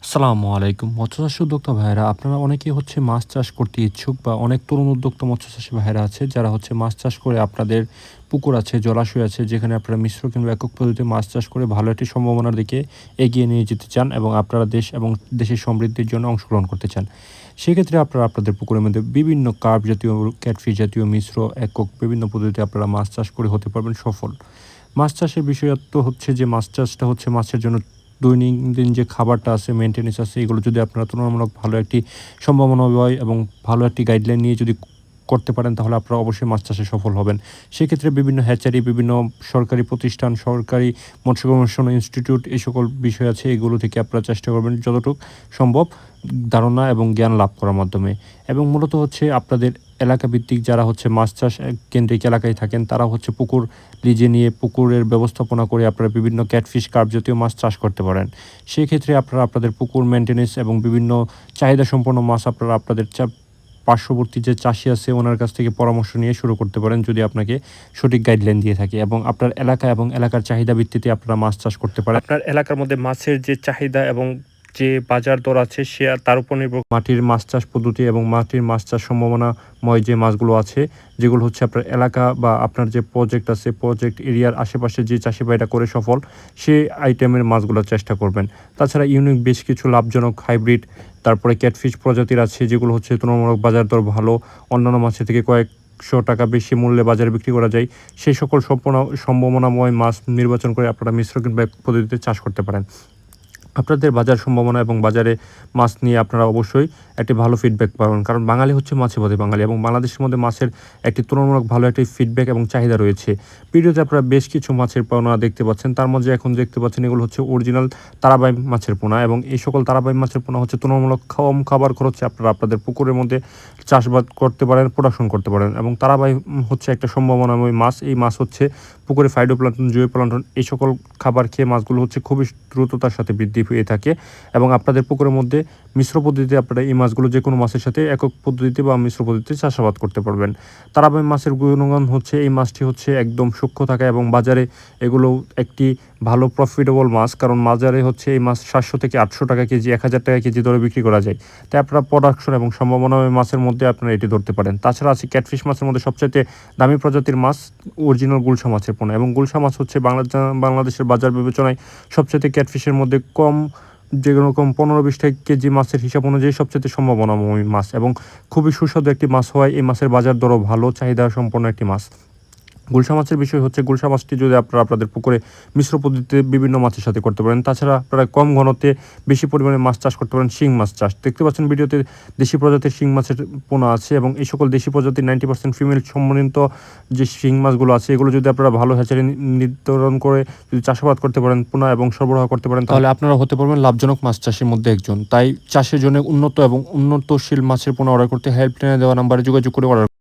আসসালামু আলাইকুম। মৎস্য চাষী উদ্যোক্তা ভাইয়েরা, আপনারা অনেকেই মাছ চাষ করতে ইচ্ছুক বা অনেক তরুণ উদ্যোক্তা মৎস্য চাষী ভাইয়েরা আছে যারা মাছ চাষ করে আপনাদের পুকুর আছে, জলাশয় আছে যেখানে আপনারা মিশ্র কিংবা একক পদ্ধতিতে মাছ চাষ করে ভালো একটি সম্ভাবনার দিকে এগিয়ে নিয়ে যেতে চান এবং আপনারা দেশ এবং দেশের সমৃদ্ধির জন্য অংশগ্রহণ করতে চান। সেক্ষেত্রে আপনারা আপনাদের পুকুরের মধ্যে বিভিন্ন কার্প জাতীয়, ক্যাটফিশ জাতীয়, মিশ্র, একক বিভিন্ন পদ্ধতিতে আপনারা মাছ চাষ করে হতে পারবেন সফল। মাছ চাষের বিষয়ত্ব হচ্ছে যে মাছ চাষটা মাছের জন্য দৈনন্দিন যে খাবারটা আছে, মেইনটেন্যান্স আছে, এগুলো যদি আপনারা তুলনামূলক ভালো একটি সম্ভাবনাময় এবং ভালো একটি গাইডলাইন নিয়ে যদি করতে পারেন তাহলে আপনারা অবশ্যই মাছ চাষে সফল হবেন। সেক্ষেত্রে বিভিন্ন হ্যাচারি, বিভিন্ন সরকারি প্রতিষ্ঠান, সরকারি মৎস্য গবেষণা ইনস্টিটিউট এই সকল বিষয় আছে, এগুলো থেকে আপনারা চেষ্টা করবেন যতটুকু সম্ভব ধারণা এবং জ্ঞান লাভ করার মাধ্যমে। এবং মূলত আপনাদের এলাকা ভিত্তিক যারা মাছ চাষ কেন্দ্রিক এলাকায় থাকেন তারা পুকুর লিজে নিয়ে পুকুরের ব্যবস্থাপনা করে আপনারা বিভিন্ন ক্যাটফিশ, কার্প জাতীয় মাছ চাষ করতে পারেন। সেক্ষেত্রে আপনারা আপনাদের পুকুর মেইনটেন্যান্স এবং বিভিন্ন চাহিদা সম্পন্ন মাছ আপনারা আপনাদের পার্শ্ববর্তী যে চাষি আছে ওনার কাছ থেকে পরামর্শ নিয়ে শুরু করতে পারেন, যদি আপনাকে সঠিক গাইডলাইন দিয়ে থাকে এবং আপনার এলাকা এবং এলাকার চাহিদা ভিত্তিতে আপনারা মাছ চাষ করতে পারেন। আপনার এলাকার মধ্যে মাছের যে চাহিদা এবং যে বাজার দর আছে সে তার উপর নির্ভর মাটির মাছ চাষ পদ্ধতি এবং মাটির মাছ চাষ সম্ভাবনাময় যে মাছগুলো আছে, যেগুলো আপনার এলাকা বা আপনার যে প্রজেক্ট আছে, প্রজেক্ট এরিয়ার আশেপাশে যে চাষি ভাইরা করে সফল, সেই আইটেমের মাছগুলোর চেষ্টা করবেন। তাছাড়া ইউনিক বেশ কিছু লাভজনক হাইব্রিড তারপরে ক্যাটফিশ প্রজাতির আছে, যেগুলো তুলনামূলক বাজার দর ভালো, অন্যান্য মাছের থেকে কয়েকশো টাকা বেশি মূল্যে বাজারে বিক্রি করা যায়। সেই সকল সম্ভাবনাময় মাছ নির্বাচন করে আপনারা মিশ্র কিংবা পদ্ধতিতে চাষ করতে পারেন। আপনাদের বাজার সম্ভাবনা এবং বাজারে মাছ নিয়ে আপনারা অবশ্যই একটি ভালো ফিডব্যাক পাবেন, কারণ বাঙালি মাছে ভাতে বাঙালি এবং বাংলাদেশের মধ্যে মাছের একটি তুলনামূলক ভালো একটি ফিডব্যাক এবং চাহিদা রয়েছে। ভিডিওতে আপনারা বেশ কিছু মাছের পোনা দেখতে পাচ্ছেন, তার মধ্যে এখন দেখতে পাচ্ছেন এগুলো অরিজিনাল তারাবাই মাছের পোনা এবং এই সকল তারাবাই মাছের পোনা তুলনামূলক কম খাবার খরচে আপনারা আপনাদের পুকুরের মধ্যে চাষবাদ করতে পারেন, প্রোডাকশন করতে পারেন। এবং তারাবাই একটা সম্ভাবনাময় মাছ। এই মাছ পুকুরে ফাইটোপ্লাঙ্কটন, জুয়োপ্লাঙ্কটন এই সকল খাবার খেয়ে মাছগুলো খুবই দ্রুততার সাথে বৃদ্ধি হয়ে থাকে এবং আপনাদের পুকুরের মধ্যে মিশ্র পদ্ধতিতে আপনারা এই মাছগুলো যে কোনো মাছের সাথে একক পদ্ধতিতে বা মিশ্র পদ্ধতিতে চাষাবাদ করতে পারবেন। তারাবাই মাছের গুণগান এই মাছটি একদম সূক্ষ্ম থাকা এবং বাজারে এগুলো একটি ভালো প্রফিটেবল মাছ, কারণ বাজারে এই মাছ 700 থেকে 800 টাকা কেজি, 1000 টাকা কেজি দরে বিক্রি করা যায়। তাই আপনারা প্রোডাকশন এবং সম্ভাবনাময় মাছের মধ্যে আপনারা এটি ধরতে পারেন। তাছাড়া আছে ক্যাটফিশ মাছের মধ্যে সবচেয়ে দামি প্রজাতির মাছ অরিজিনাল গুলশা মাছের পোনা এবং গুলশা মাছ বাংলাদেশের বাজার বিবেচনায় সবচেয়ে ক্যাটফিশের মধ্যে কম, যেরকম 15-20 কেজি মাছের হিসাব অনুযায়ী সবচেয়ে সম্ভাবনাময় মাছ এবং খুবই সুস্বাদু একটি মাছ হওয়ায় এই মাছের বাজার দরও ভালো, চাহিদা সম্পন্ন একটি মাছ। গুলশা মাছের বিষয় গুলশা মাছটি যদি আপনারা আপনাদের পুকুরে মিশ্র পদ্ধতিতে বিভিন্ন মাছের সাথে করতে পারেন। তাছাড়া আপনারা কম ঘনত্বে বেশি পরিমাণে মাছ চাষ করতে পারেন শিং মাছ চাষ। দেখতে পাচ্ছেন ভিডিওতে দেশি প্রজাতির শিং মাছের পোনা আছে এবং এই সকল দেশি প্রজাতির 90% ফিমেল সম্বলিত যে শিং মাছগুলো আছে, এগুলো যদি আপনারা ভালো হ্যাচারি নির্ধারণ করে যদি চাষাবাদ করতে পারেন, পোনা এবং সরবরাহ করতে পারেন, তাহলে আপনারা হতে পারবেন লাভজনক মাছ চাষের মধ্যে একজন। তাই চাষের জন্য উন্নত এবং উন্নতশীল মাছের পোনা অর্ডার করতে হেল্পলাইনে দেওয়া নাম্বারে যোগাযোগ করে অর্ডার